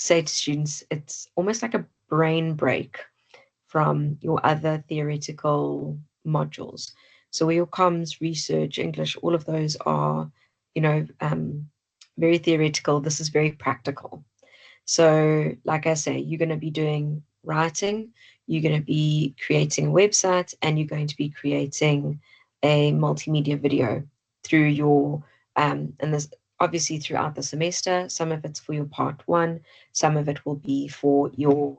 say to students, it's almost like a brain break from your other theoretical modules. So where your comms, research, English, all of those are, very theoretical. This is very practical. So like I say, you're going to be doing writing, you're going to be creating a website, and you're going to be creating a multimedia video through your, and there's obviously throughout the semester. Some of it's for your part one, some of it will be for your,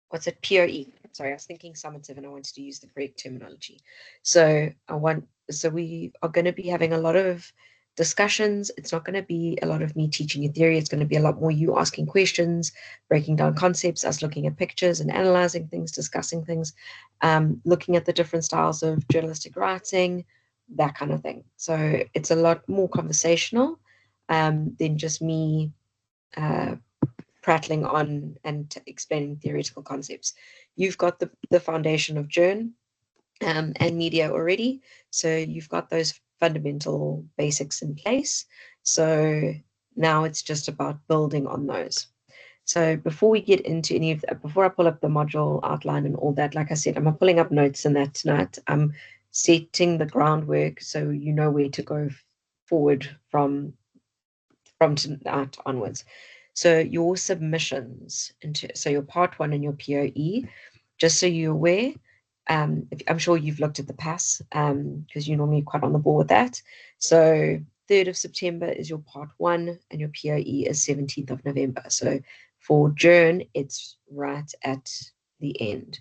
what's it, POE. Sorry, I was thinking summative and I wanted to use the correct terminology. So we are going to be having a lot of discussions. It's not going to be a lot of me teaching you theory. It's going to be a lot more you asking questions, breaking down concepts, us looking at pictures and analyzing things, discussing things, looking at the different styles of journalistic writing, that kind of thing. So it's a lot more conversational than just me prattling on and explaining theoretical concepts. You've got the foundation of JRN and media already, so you've got those fundamental basics in place. So now it's just about building on those. So before we get into any of that, before I pull up the module outline and all that, like I said, I'm not pulling up notes in that tonight. I'm setting the groundwork so you know where to go forward from tonight onwards. So your submissions so your part one and your POE, just so you're aware, I'm sure you've looked at the PAS because you're normally quite on the ball with that. So 3rd of September is your part one and your POE is 17th of November. So for JRN, it's right at the end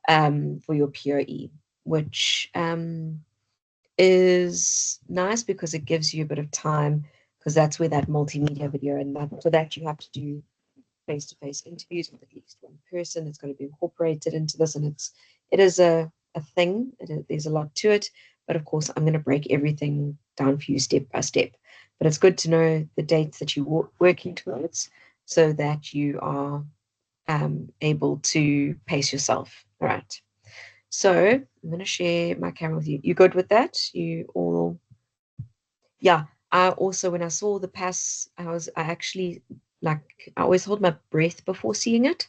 for your POE, which is nice because it gives you a bit of time, because that's where that multimedia video, and for that you have to do face-to-face interviews with at least one person. It's going to be incorporated into this, and it is a thing. There's a lot to it, but of course I'm going to break everything down for you step by step. But it's good to know the dates that you're working towards so that you are able to pace yourself. All right. So I'm going to share my camera with you. You good with that? You all? Yeah. I also, when I saw the PAS, I actually, like, I always hold my breath before seeing it.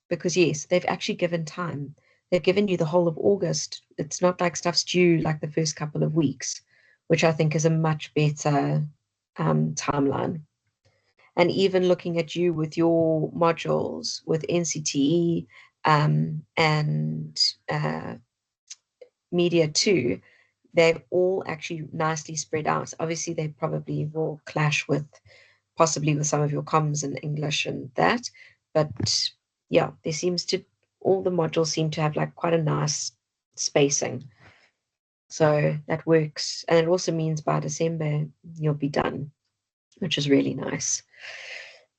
Because yes, they've actually given time. They've given you the whole of August. It's not like stuff's due like the first couple of weeks, which I think is a much better timeline. And even looking at you with your modules with NCTE and media too, they've all actually nicely spread out. Obviously, they probably will clash with possibly with some of your comms in English and that, but yeah, all the modules seem to have like quite a nice spacing. So that works. And it also means by December, you'll be done, which is really nice.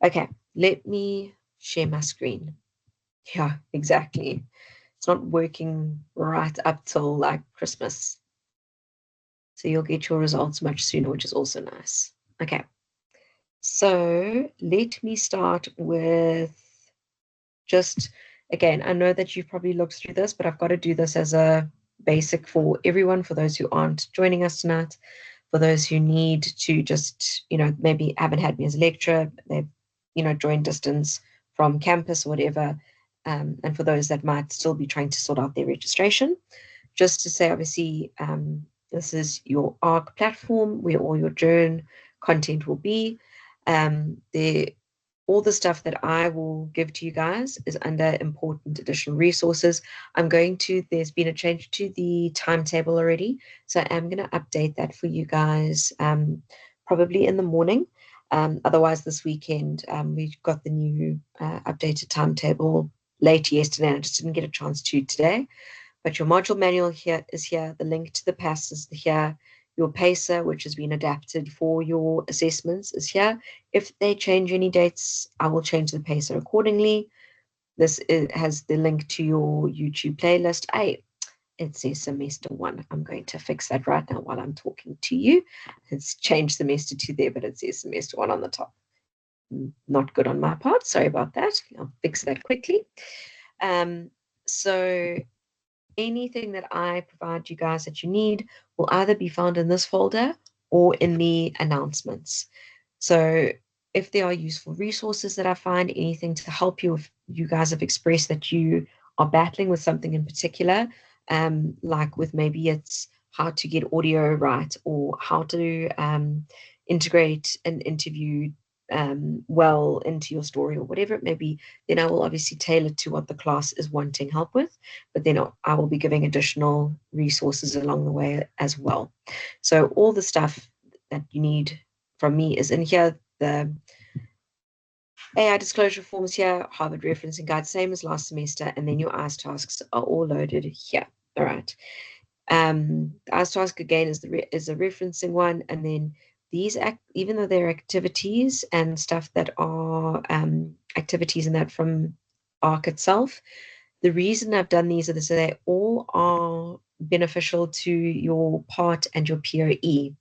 Okay, let me share my screen. Yeah, exactly. It's not working right up till like Christmas. So you'll get your results much sooner, which is also nice. Okay. So let me start with just, again, I know that you've probably looked through this, but I've got to do this as a basic for everyone, for those who aren't joining us tonight, for those who need to just, maybe haven't had me as a lecturer, they've, joined distance from campus or whatever, and for those that might still be trying to sort out their registration. Just to say, obviously, this is your ARC platform where all your JRN content will be. All the stuff that I will give to you guys is under important additional resources. There's been a change to the timetable already, so I'm going to update that for you guys probably in the morning. Otherwise, this weekend, we got the new updated timetable late yesterday, and I just didn't get a chance to today. But your module manual is here. The link to the PAS is here. Your PACER, which has been adapted for your assessments, is here. If they change any dates, I will change the PACER accordingly. This has the link to your YouTube playlist. It says semester 1. I'm going to fix that right now while I'm talking to you. It's changed semester 2 there, but it says semester 1 on the top. Not good on my part. Sorry about that. I'll fix that quickly. So anything that I provide you guys that you need will either be found in this folder or in the announcements. So if there are useful resources that I find, anything to help you, if you guys have expressed that you are battling with something in particular, like with maybe it's how to get audio right or how to integrate an interview well into your story or whatever it may be, then I will obviously tailor to what the class is wanting help with, but then I will be giving additional resources along the way as well. So all the stuff that you need from me is in here. The AI disclosure forms here, Harvard referencing guide, same as last semester, and then your ICE tasks are all loaded here. All right. The ICE task again is a referencing one, and then these even though they're activities and stuff that are activities and that from ARC itself, the reason I've done these is that they all are beneficial to your part and your POE.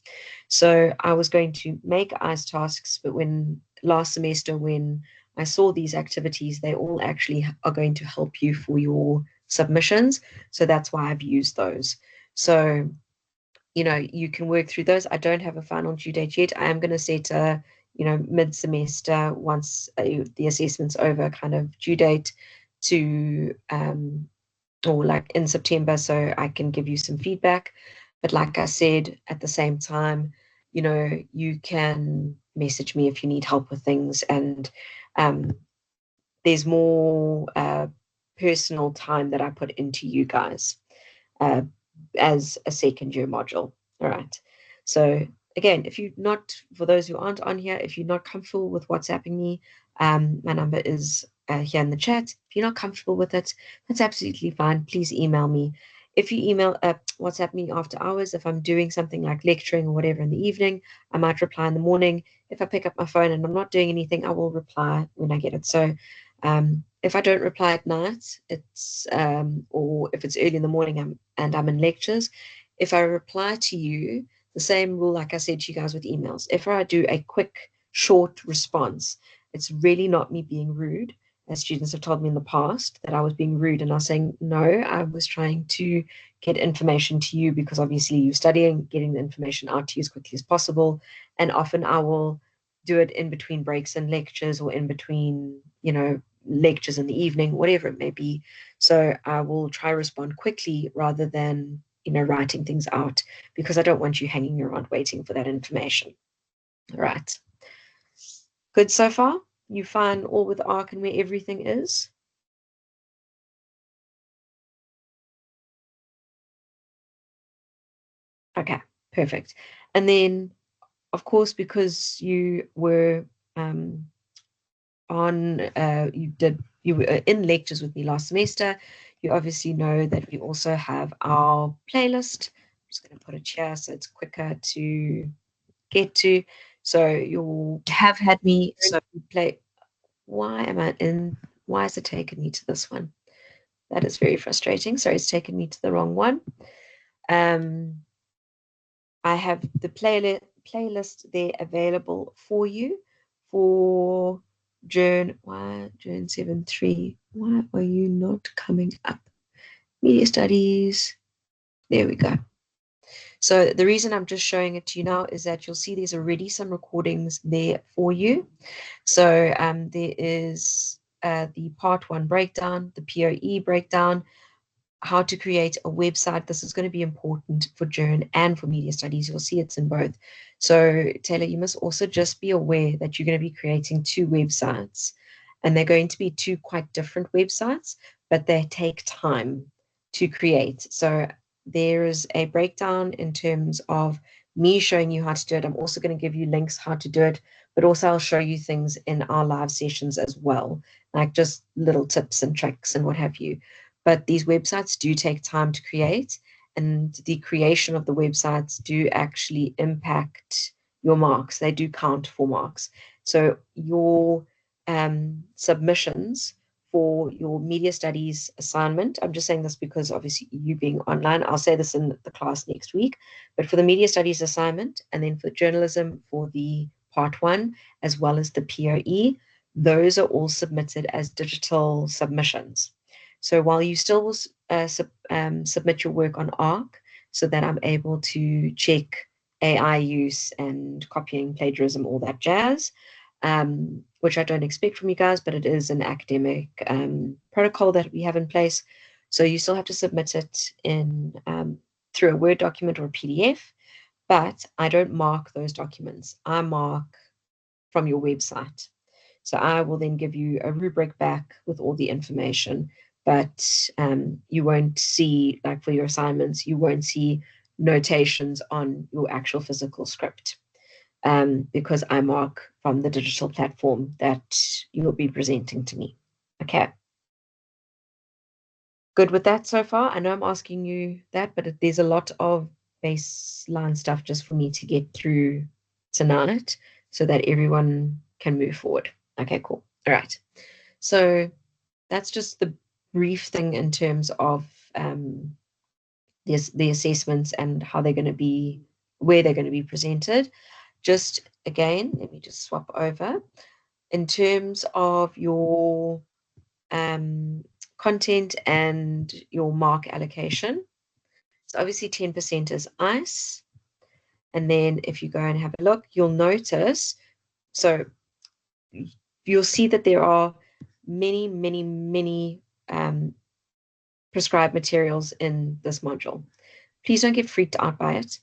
So I was going to make ICE tasks, but when last semester, when I saw these activities, they all actually are going to help you for your submissions. So that's why I've used those. So, you can work through those. I don't have a final due date yet. I am going to set a, mid-semester, once the assessment's over, kind of due date to, or like in September, so I can give you some feedback. But like I said, at the same time, you can message me if you need help with things. And um, there's more personal time that I put into you guys uh, as a second year module. All right. So again, if you're not, for those who aren't on here, if you're not comfortable with WhatsApping me, my number is here in the chat. If you're not comfortable with it, that's absolutely fine. Please email me. If you email WhatsApp me after hours, if I'm doing something like lecturing or whatever in the evening, I might reply in the morning. If I pick up my phone and I'm not doing anything, I will reply when I get it. So if I don't reply at night, it's or if it's early in the morning and I'm in lectures, if I reply to you, the same rule like I said to you guys with emails. If I do a quick, short response, it's really not me being rude, as students have told me in the past that I was being rude, and I was saying no, I was trying to get information to you because obviously you're studying, getting the information out to you as quickly as possible, and often I will do it in between breaks and lectures or in between, lectures in the evening, whatever it may be. So I will try to respond quickly rather than, writing things out, because I don't want you hanging around waiting for that information. All right. Good so far? You find all with ARC and where everything is? Okay, perfect. And then, of course, because you were you were in lectures with me last semester, you obviously know that we also have our playlist. I'm just going to put it here so it's quicker to get to. So you have had me, so we play. Why is it taking me to this one? That is very frustrating. Sorry, it's taken me to the wrong one. um I have the playlist there available for you for JRN73. Why are you not coming up? Media studies. There we go. So the reason I'm just showing it to you now is that you'll see there's already some recordings there for you. So there is the part one breakdown, the POE breakdown, how to create a website. This is going to be important for JRN and for media studies. You'll see it's in both. So Taylor, you must also just be aware that you're going to be creating two websites, and they're going to be two quite different websites, but they take time to create. So there is a breakdown in terms of me showing you how to do it. I'm also going to give you links how to do it, but also I'll show you things in our live sessions as well, like just little tips and tricks and what have you. But these websites do take time to create, and the creation of the websites do actually impact your marks. They do count for marks. So your submissions for your media studies assignment, I'm just saying this because obviously you being online, I'll say this in the class next week, but for the media studies assignment and then for journalism for the part one, as well as the POE, those are all submitted as digital submissions. So while you still will submit your work on ARC so that I'm able to check AI use and copying, plagiarism, all that jazz, which I don't expect from you guys, but it is an academic protocol that we have in place. So you still have to submit it in through a Word document or a PDF, but I don't mark those documents. I mark from your website. So I will then give you a rubric back with all the information, but you won't see, like for your assignments, you won't see notations on your actual physical script because I mark from the digital platform that you will be presenting to me. Okay. Good with that so far? I know I'm asking you that, but there's a lot of baseline stuff just for me to get through tonight so that everyone can move forward. Okay, cool. All right. So that's just the brief thing in terms of the assessments and how they're going to be, where they're going to be presented. Just again, let me just swap over. In terms of your content and your mark allocation, so obviously 10% is ICE. And then if you go and have a look, you'll notice, so you'll see that there are many, many, many prescribed materials in this module. Please don't get freaked out by it.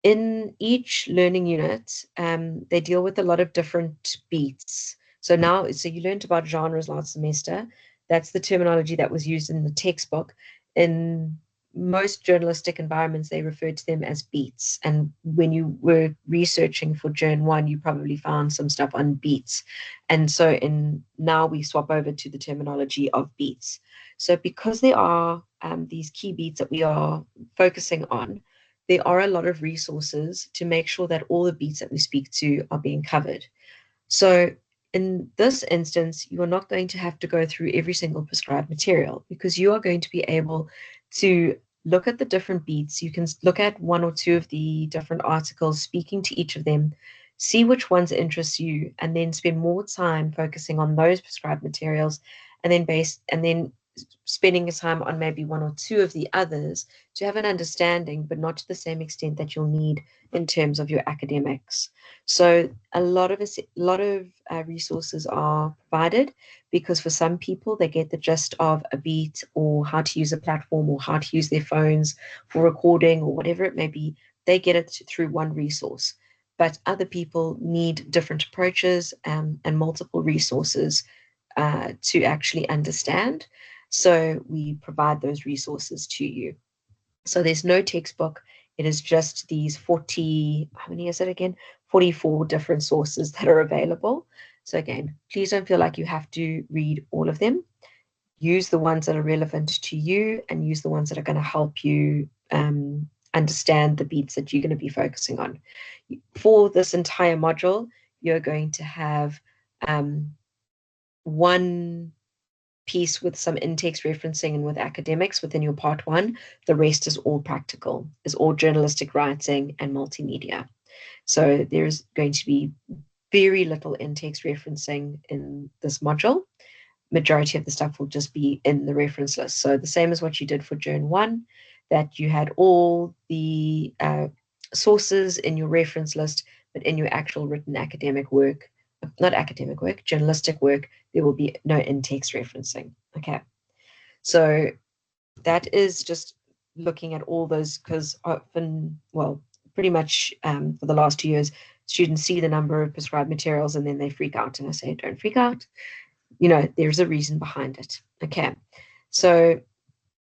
In each learning unit, they deal with a lot of different beats. So you learned about genres last semester. That's the terminology that was used in the textbook. In most journalistic environments, they refer to them as beats. And when you were researching for Journ 1, you probably found some stuff on beats. And so now we swap over to the terminology of beats. So because there are these key beats that we are focusing on, there are a lot of resources to make sure that all the beats that we speak to are being covered. So in this instance, you are not going to have to go through every single prescribed material because you are going to be able to look at the different beats. You can look at one or two of the different articles, speaking to each of them, see which ones interest you, and then spend more time focusing on those prescribed materials, and then spending your time on maybe one or two of the others to have an understanding, but not to the same extent that you'll need in terms of your academics. So a lot of resources are provided because for some people, they get the gist of a beat or how to use a platform or how to use their phones for recording or whatever it may be. They get it through one resource. But other people need different approaches and multiple resources to actually understand. So we provide those resources to you. So there's no textbook. It is just these 40, how many is it again? 44 different sources that are available. So again, please don't feel like you have to read all of them. Use the ones that are relevant to you and use the ones that are going to help you understand the beats that you're going to be focusing on. For this entire module, you're going to have one piece with some in-text referencing and with academics within your part 1. The rest is all practical, is all journalistic writing and multimedia. So there's going to be very little in-text referencing in this module. Majority of the stuff will just be in the reference list. So the same as what you did for Journ 1, that you had all the sources in your reference list, but in your actual written academic work, not academic work, journalistic work, there will be no in-text referencing. Okay. So that is just looking at all those, because often, well, pretty much for the last 2 years, students see the number of prescribed materials and then they freak out. And I say, don't freak out. There's a reason behind it. Okay. So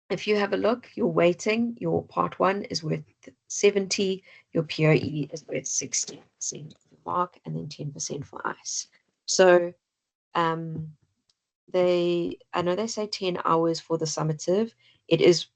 if you have a look, your weighting, your part 1 is worth 70, your POE is worth 60% mark, and then 10% for ICE. So I know they say 10 hours for the summative. It is,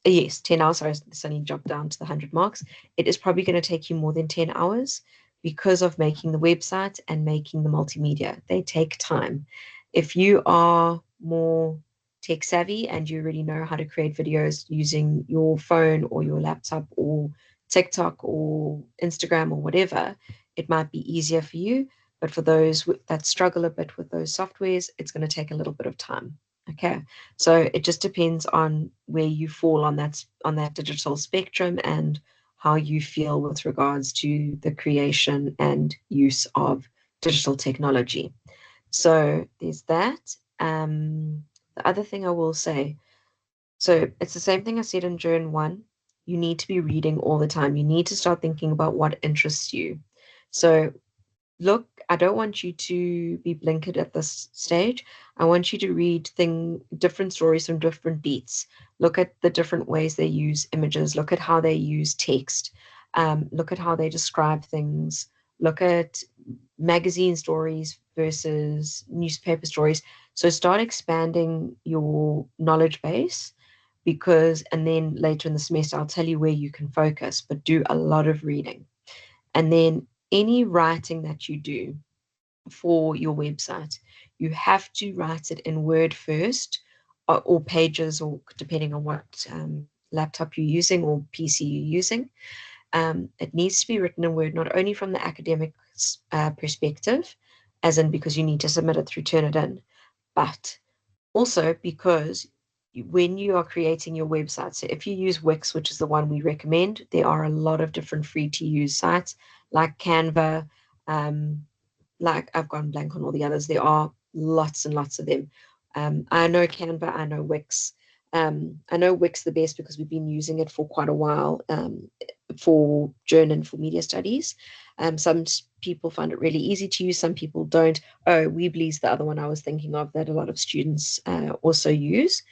yes, 10 hours. Sorry, suddenly jumped down to the 100 marks. It is probably going to take you more than 10 hours because of making the website and making the multimedia. They take time. If you are more tech savvy and you already know how to create videos using your phone or your laptop or TikTok or Instagram or whatever, it might be easier for you. But for those that struggle a bit with those softwares, it's going to take a little bit of time. Okay, so it just depends on where you fall on that digital spectrum and how you feel with regards to the creation and use of digital technology. So there's that. The other thing I will say, so it's the same thing I said in Journal 1. You need to be reading all the time. You need to start thinking about what interests you. So look, I don't want you to be blinkered at this stage. I want you to read different stories from different beats. Look at the different ways they use images. Look at how they use text. Look at how they describe things. Look at magazine stories versus newspaper stories. So start expanding your knowledge base and then later in the semester, I'll tell you where you can focus, but do a lot of reading. And then any writing that you do for your website, you have to write it in Word first, or Pages, or depending on what laptop you're using or PC you're using. It needs to be written in Word, not only from the academic perspective, as in because you need to submit it through Turnitin, but also because when you are creating your website, so if you use Wix, which is the one we recommend, there are a lot of different free to use sites like Canva, like I've gone blank on all the others. There are lots and lots of them. I know Canva, I know Wix. I know Wix the best because we've been using it for quite a while for journal for media studies. Some people find it really easy to use, some people don't. Oh, Weebly is the other one I was thinking of that a lot of students also use.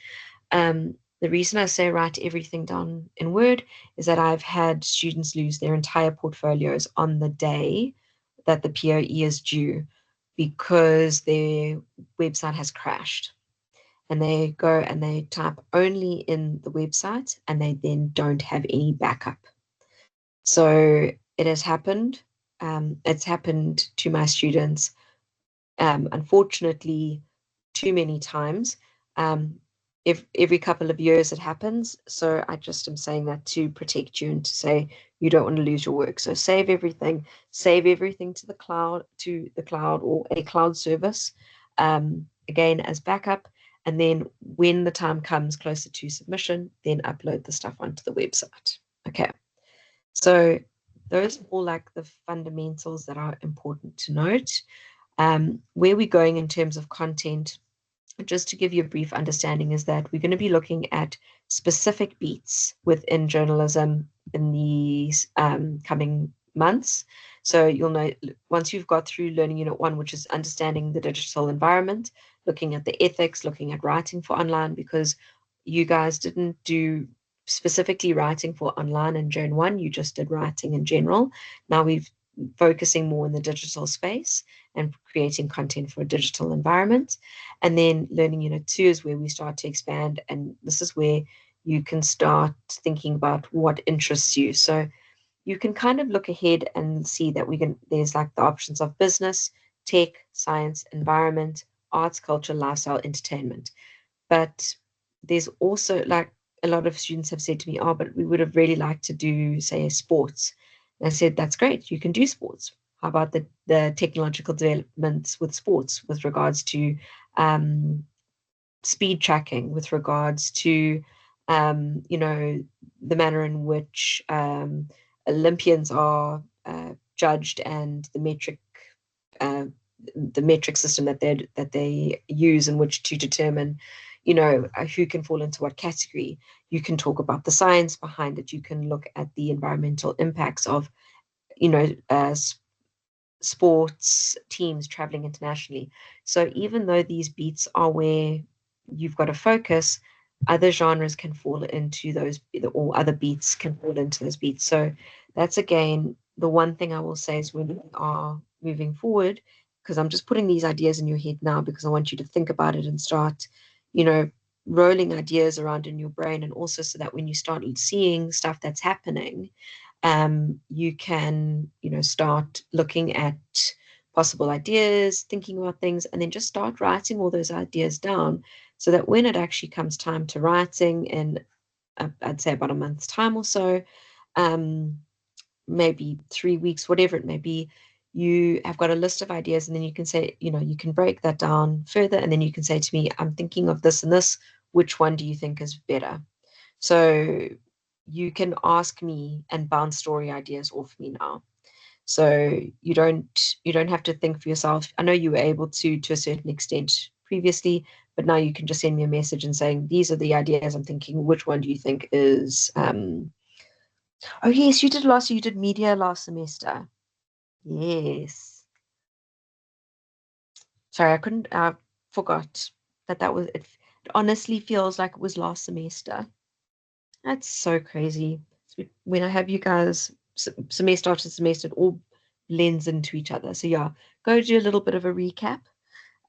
The reason I say write everything down in Word is that I've had students lose their entire portfolios on the day that the POE is due because their website has crashed. And they go and they type only in the website and they then don't have any backup. So it has happened. It's happened to my students, unfortunately, too many times. If every couple of years it happens. So I just am saying that to protect you and to say you don't want to lose your work. So save everything to the cloud or a cloud service, again as backup. And then when the time comes closer to submission, then upload the stuff onto the website. Okay. So those are all like the fundamentals that are important to note. Where we're going in terms of content, just to give you a brief understanding, is that we're going to be looking at specific beats within journalism in these coming months. So you'll know once you've got through learning unit 1, which is understanding the digital environment, looking at the ethics, looking at writing for online, because you guys didn't do specifically writing for online in Journal 1, you just did writing in general. Now we're focusing more in the digital space and creating content for a digital environment. And then learning unit 2 is where we start to expand. And this is where you can start thinking about what interests you. So you can kind of look ahead and see that there's like the options of business, tech, science, environment, arts, culture, lifestyle, entertainment. But there's also like a lot of students have said to me, oh, but we would have really liked to do, say, sports. And I said, that's great. You can do sports. How about the technological developments with sports with regards to speed tracking, with regards to, the manner in which Olympians are judged and uh, the metric system that they use in which to determine, who can fall into what category. You can talk about the science behind it. You can look at the environmental impacts of, sports teams traveling internationally. So even though these beats are where you've got to focus, other genres can fall into those, or other beats can fall into those beats. So that's again the one thing I will say is when we are moving forward, because I'm just putting these ideas in your head now because I want you to think about it and start, rolling ideas around in your brain, and also so that when you start seeing stuff that's happening, you can, start looking at possible ideas, thinking about things, and then just start writing all those ideas down so that when it actually comes time to writing in, I'd say about a month's time or so, maybe 3 weeks, whatever it may be, you have got a list of ideas, and then you can say, you can break that down further, and then you can say to me, I'm thinking of this and this, which one do you think is better? So you can ask me and bounce story ideas off me now. So you don't have to think for yourself. I know you were able to a certain extent previously, but now you can just send me a message and saying, these are the ideas I'm thinking. Which one do you think is oh yes, you did media last semester. Yes. Sorry, I couldn't forgot that was it. It honestly feels like it was last semester. That's so crazy. When I have you guys semester after semester, it all blends into each other. So yeah, go do a little bit of a recap.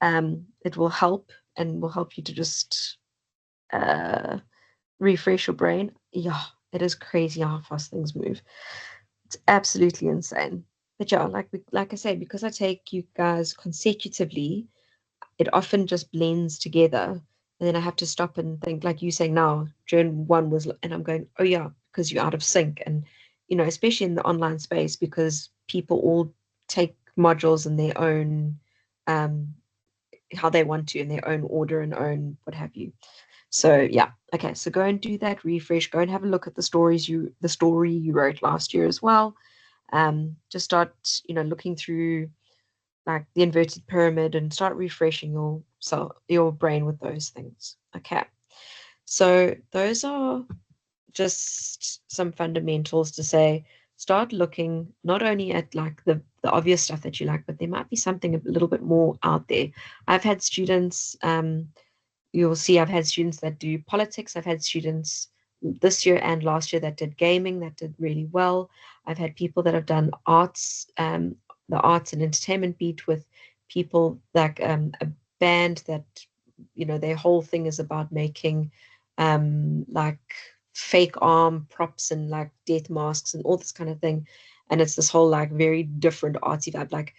It will help and will help you to just uh, refresh your brain. Yeah, it is crazy how fast things move. It's absolutely insane. But yeah, like I say, because I take you guys consecutively, it often just blends together. And then I have to stop and think, like you saying now, Journal one was, and I'm going, oh yeah, because you're out of sync. And, especially in the online space, because people all take modules in their own, um, how they want to, in their own order and own what have you. So yeah, okay. So go and do that refresh. Go and have a look at the story you wrote last year as well. Just start, looking through like the inverted pyramid and start refreshing your brain with those things. Okay. So those are just some fundamentals to say start looking not only at like the obvious stuff that you like, but there might be something a little bit more out there. I've had students, you'll see I've had students that do politics. I've had students this year and last year that did gaming that did really well. I've had people that have done arts, the arts and entertainment beat with people like a band that, their whole thing is about making like fake arm props and like death masks and all this kind of thing. And it's this whole like very different artsy vibe. Like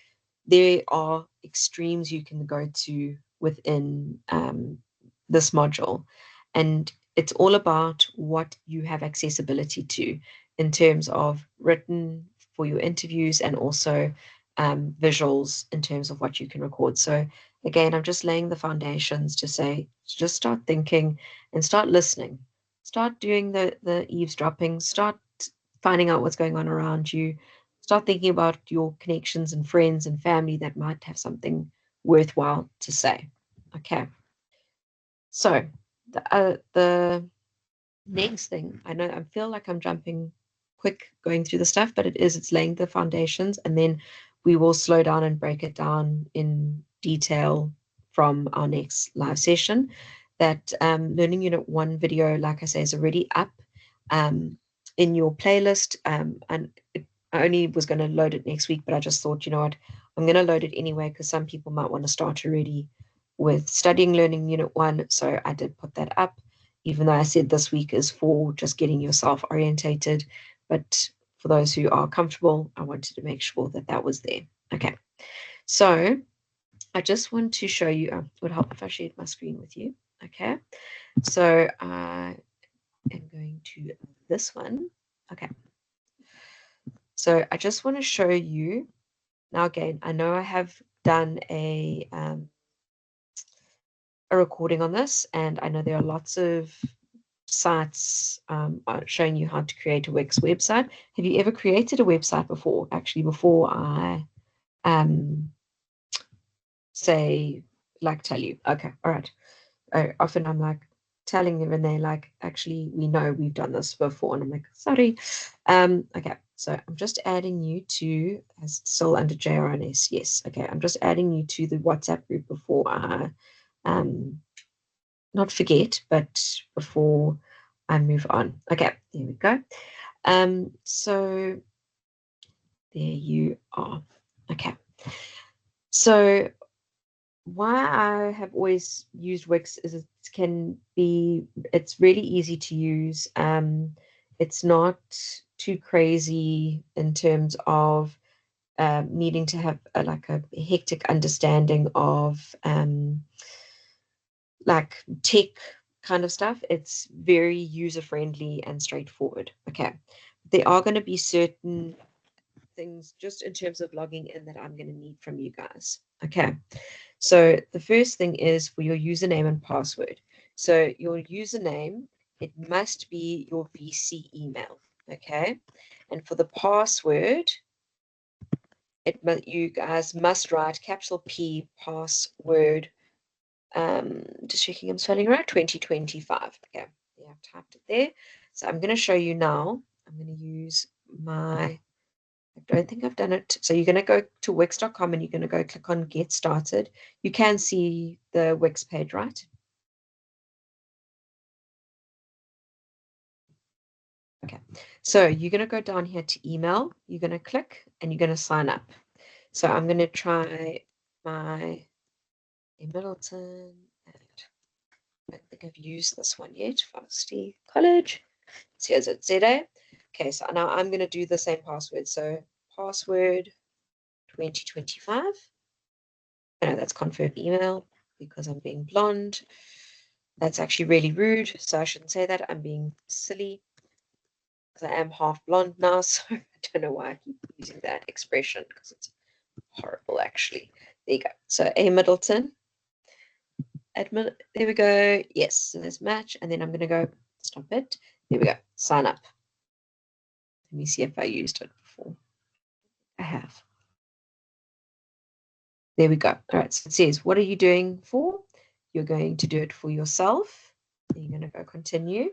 there are extremes you can go to within this module. And it's all about what you have accessibility to in terms of written for your interviews and also visuals in terms of what you can record. So again, I'm just laying the foundations to say, just start thinking and start listening. Start doing the eavesdropping. Start finding out what's going on around you. Start thinking about your connections and friends and family that might have something worthwhile to say. Okay. So the next thing, I feel like I'm jumping quick going through the stuff, but it's laying the foundations, and then we will slow down and break it down in detail from our next live session. That Learning Unit 1 video, like I say, is already up um, in your playlist. And I only was going to load it next week, but I just thought, you know what, I'm going to load it anyway because some people might want to start already with studying Learning Unit 1. So I did put that up, even though I said this week is for just getting yourself orientated. But for those who are comfortable, I wanted to make sure that that was there. Okay. So I just want to show you, it would help if I shared my screen with you. Okay. So I am going to this one. Okay. So I just want to show you, now again, I know I have done a recording on this, and I know there are lots of sites showing you how to create a Wix website. Have you ever created a website before? Actually, before I say, like, tell you. Okay, all right. Often I'm like telling them, and they're like, actually, we know we've done this before, and I'm like, sorry. Okay, so I'm just adding you to, as still under JRNS. Yes, okay. I'm just adding you to the WhatsApp group before I not forget, but before I move on. Okay, there we go. So there you are. Okay. So why I have always used Wix is it's really easy to use. It's not too crazy in terms of needing to have like a hectic understanding of like tech kind of stuff. It's very user friendly and straightforward. Okay. There are going to be certain things just in terms of logging in that I'm going to need from you guys. Okay. So the first thing is for your username and password. So your username it must be your VC email, okay? And for the password, you guys must write capital P password. Just checking I'm spelling right, 2025. Okay, yeah, I've typed it there. So I'm going to show you now. I'm going to use I don't think I've done it. So you're going to go to Wix.com and you're going to go click on Get Started. You can see the Wix page, right? Okay, so you're going to go down here to email. You're going to click and you're going to sign up. So I'm going to try my Middleton. I don't think I've used this one yet. Varsity College. So here's it, ZA. Okay, so now I'm going to do the same password. So password 2025. I know that's confirm email because I'm being blonde. That's actually really rude. So I shouldn't say that. I'm being silly because I am half blonde now. So I don't know why I keep using that expression because it's horrible, actually. There you go. So A Middleton. Admin. There we go. Yes. So there's match. And then I'm going to go stop it. There we go. Sign up. Let me see if I used it before. I have. There we go. All right. So it says, what are you doing for? You're going to do it for yourself. You're going to go continue.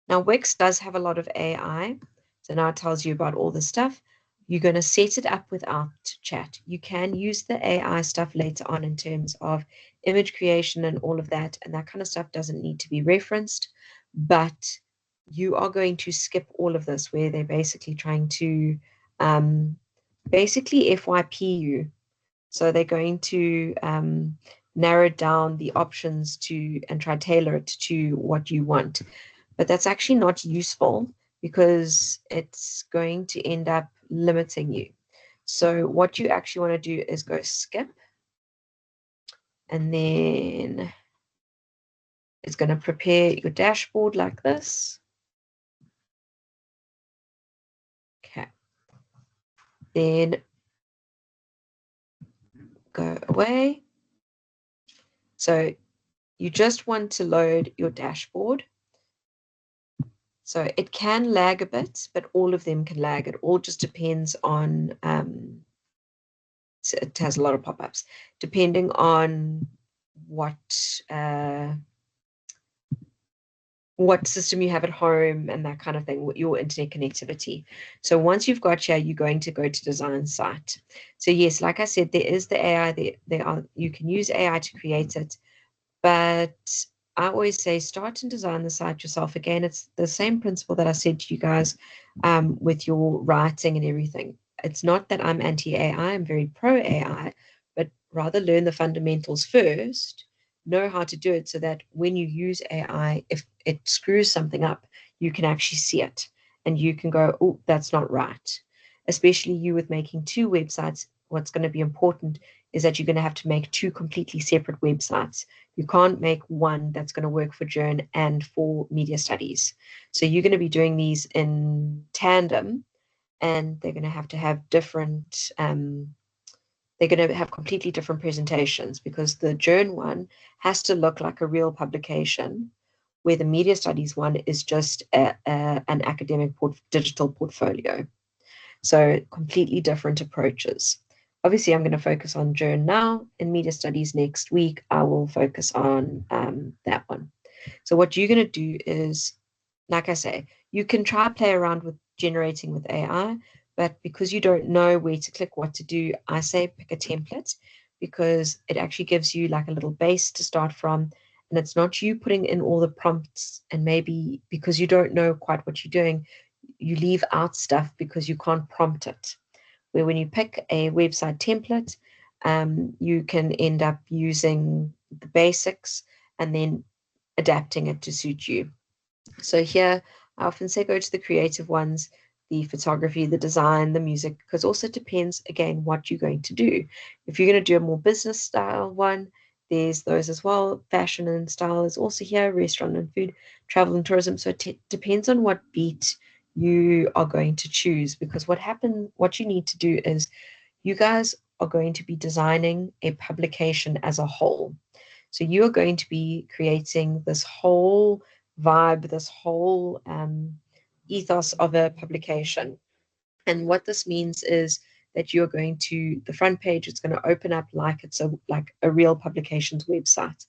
Now, Wix does have a lot of AI. So now it tells you about all the stuff. You're going to set it up without chat. You can use the AI stuff later on in terms of image creation and all of that. And that kind of stuff doesn't need to be referenced. But you are going to skip all of this where they're basically trying to basically FYP you. So they're going to narrow down the options and try to tailor it to what you want. But that's actually not useful because it's going to end up limiting you. So what you actually want to do is go skip, and then it's going to prepare your dashboard like this. Okay. Then go away. So you just want to load your dashboard. So it can lag a bit, but all of them can lag. It all just depends on, so it has a lot of pop-ups, depending on what system you have at home and that kind of thing, your internet connectivity. So once you've got here, you're going to go to design site. So yes, like I said, there is the AI, you can use AI to create it, but I always say start and design the site yourself. Again, it's the same principle that I said to you guys with your writing and everything. It's not that I'm anti-AI, I'm very pro-AI, but rather learn the fundamentals first, know how to do it so that when you use AI, if it screws something up, you can actually see it and you can go, oh, that's not right. Especially you with making two websites, what's going to be important is that you're going to have to make two completely separate websites. You can't make one that's going to work for JRN and for media studies. So you're going to be doing these in tandem, and they're going to have different, they're going to have completely different presentations because the JRN one has to look like a real publication, where the media studies one is just an academic digital portfolio. So completely different approaches. Obviously, I'm going to focus on JRN now. In media studies next week, I will focus on that one. So what you're going to do is, like I say, you can try play around with generating with AI, but because you don't know where to click, what to do, I say pick a template because it actually gives you like a little base to start from. And it's not you putting in all the prompts, and maybe because you don't know quite what you're doing, you leave out stuff because you can't prompt it. Where when you pick a website template, you can end up using the basics and then adapting it to suit you. So here, I often say go to the creative ones, the photography, the design, the music, because also it depends, again, what you're going to do. If you're going to do a more business style one, there's those as well. Fashion and style is also here, restaurant and food, travel and tourism. So it depends on what beat you are going to choose, because what you need to do is you guys are going to be designing a publication as a whole. So you are going to be creating this whole vibe, this whole ethos of a publication. And what this means is that you're going to the front page, it's going to open up like it's a real publications website.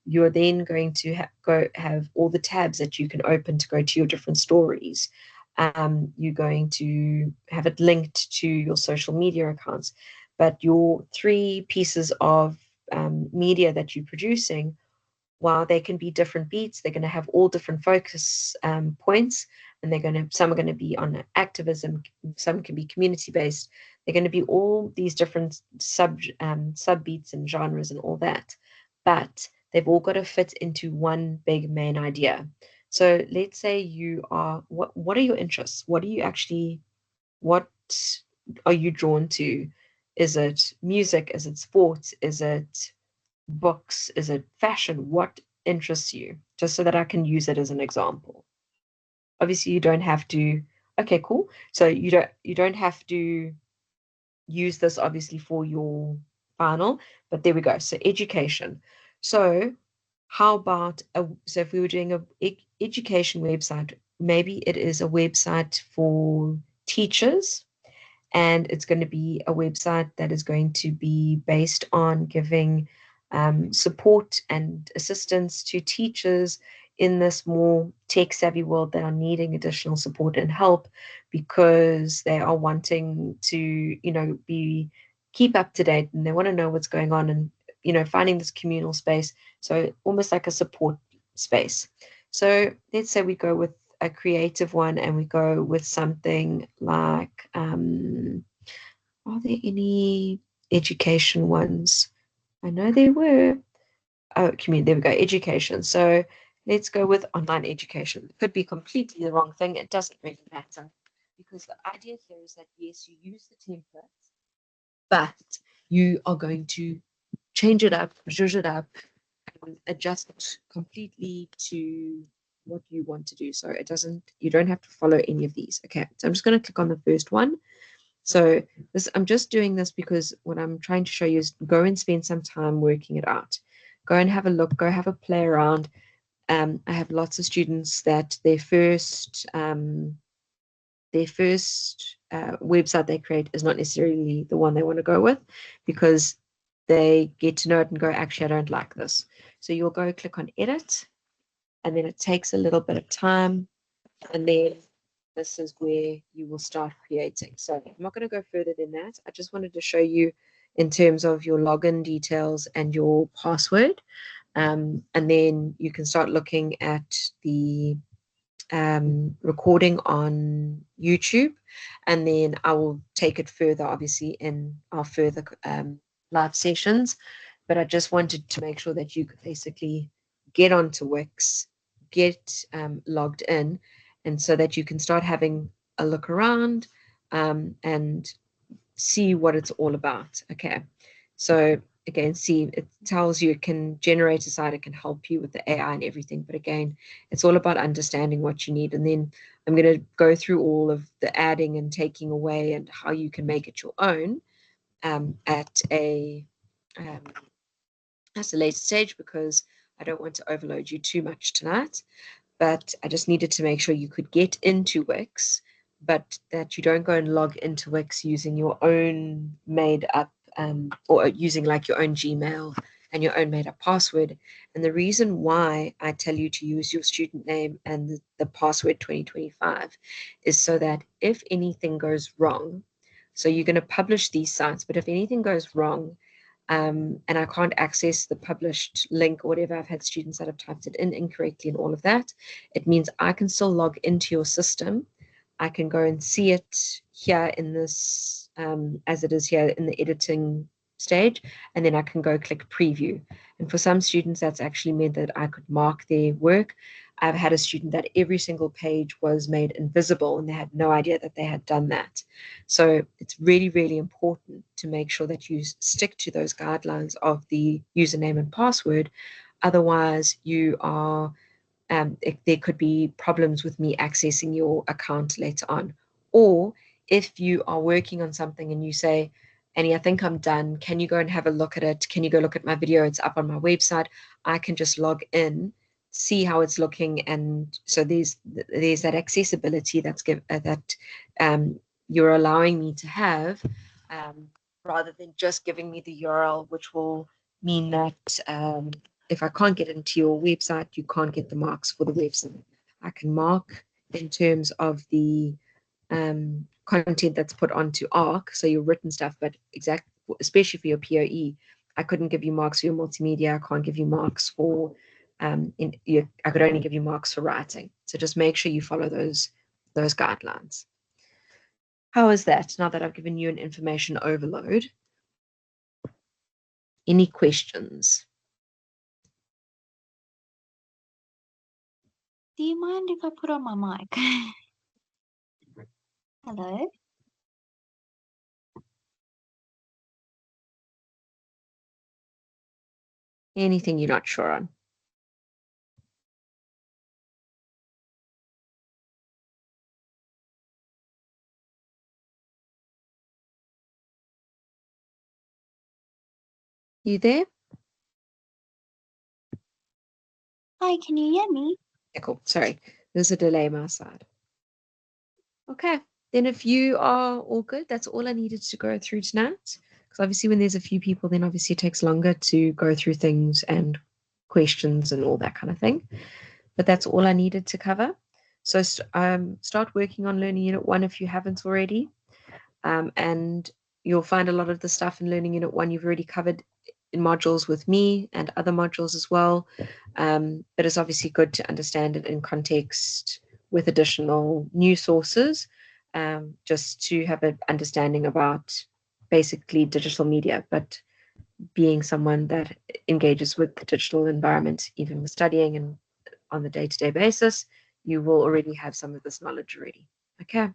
You're then going to go have all the tabs that you can open to go to your different stories. You're going to have it linked to your social media accounts, but your three pieces of media that you're producing, while they can be different beats, they're going to have all different focus points, and they're going to some are going to be on activism, some can be community based. They're going to be all these different sub beats and genres and all that, but they've all got to fit into one big main idea. So let's say you are what are your interests? What do you actually what are you drawn to? Is it music? Is it sports? Is it books? Is it fashion? What interests you? Just so that I can use it as an example. Obviously, you don't have to. Okay, cool. So you don't have to use this obviously for your final, but there we go. So education. So how about so if we were doing a education website, maybe it is a website for teachers, and it's going to be a website that is going to be based on giving support and assistance to teachers in this more tech savvy world that are needing additional support and help because they are wanting to, be keep up to date, and they want to know what's going on, and finding this communal space, so almost like a support space. So let's say we go with a creative one, and we go with something like, are there any education ones? I know there were. Oh, community, there we go, education. So let's go with online education. It could be completely the wrong thing. It doesn't really matter, because the idea here is that, yes, you use the templates, but you are going to change it up, zhuzh it up, and adjust it completely to what you want to do. So you don't have to follow any of these. Okay, so I'm just going to click on the first one. So I'm just doing this because what I'm trying to show you is go and spend some time working it out. Go and have a look, go have a play around. I have lots of students that their first website they create is not necessarily the one they want to go with, because they get to know it and go, actually, I don't like this. So you'll go click on edit, and then it takes a little bit of time, and then this is where you will start creating. So I'm not going to go further than that. I just wanted to show you in terms of your login details and your password. And then you can start looking at the recording on YouTube, and then I will take it further, obviously, in our further live sessions. But I just wanted to make sure that you could basically get onto Wix, get logged in, and so that you can start having a look around and see what it's all about. Okay, so again, see, it tells you it can generate a site, it can help you with the AI and everything. But again, it's all about understanding what you need. And then I'm going to go through all of the adding and taking away and how you can make it your own at um, a later stage, because I don't want to overload you too much tonight. But I just needed to make sure you could get into Wix, but that you don't go and log into Wix using your own made up or using like your own Gmail and your own made up password. And the reason why I tell you to use your student name and the password 2025 is so that if anything goes wrong, so you're going to publish these sites, but if anything goes wrong, and I can't access the published link or whatever, I've had students that have typed it in incorrectly and all of that, it means I can still log into your system. I can go and see it here in this, as it is here in the editing stage, and then I can go click preview. And for some students, that's actually meant that I could mark their work. I've had a student that every single page was made invisible, and they had no idea that they had done that. So it's really, really important to make sure that you stick to those guidelines of the username and password. Otherwise, there could be problems with me accessing your account later on. Or if you are working on something and you say, Annie, I think I'm done. Can you go and have a look at it? Can you go look at my video? It's up on my website. I can just log in see how it's looking. And so there's that accessibility that you're allowing me to have, um, rather than just giving me the URL, which will mean that if I can't get into your website, you can't get the marks for the website. I can mark in terms of the content that's put onto ARC, so your written stuff, but especially for your POE, I couldn't give you marks for your multimedia. I can't give you marks for I could only give you marks for writing. So just make sure you follow those guidelines. How is that? Now that I've given you an information overload, any questions? Do you mind if I put on my mic? Hello? Anything you're not sure on? You there? Hi, can you hear me? Yeah, cool. Sorry, there's a delay on my side. Okay, then if you are all good, that's all I needed to go through tonight. Because obviously, when there's a few people, then obviously it takes longer to go through things and questions and all that kind of thing. But that's all I needed to cover. So start working on Learning Unit 1 if you haven't already. And you'll find a lot of the stuff in Learning Unit 1 you've already covered in modules with me and other modules as well. But it's obviously good to understand it in context with additional new sources, just to have an understanding about basically digital media, but being someone that engages with the digital environment, even with studying and on the day-to-day basis, you will already have some of this knowledge already. Okay.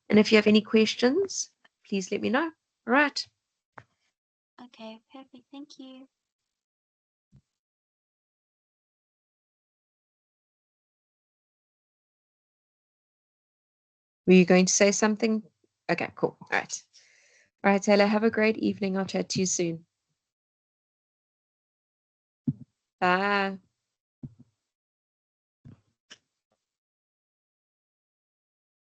And if you have any questions, please let me know. All right. Okay, perfect. Thank you. Were you going to say something? Okay, cool. All right. All right, Taylor, have a great evening. I'll chat to you soon. Bye.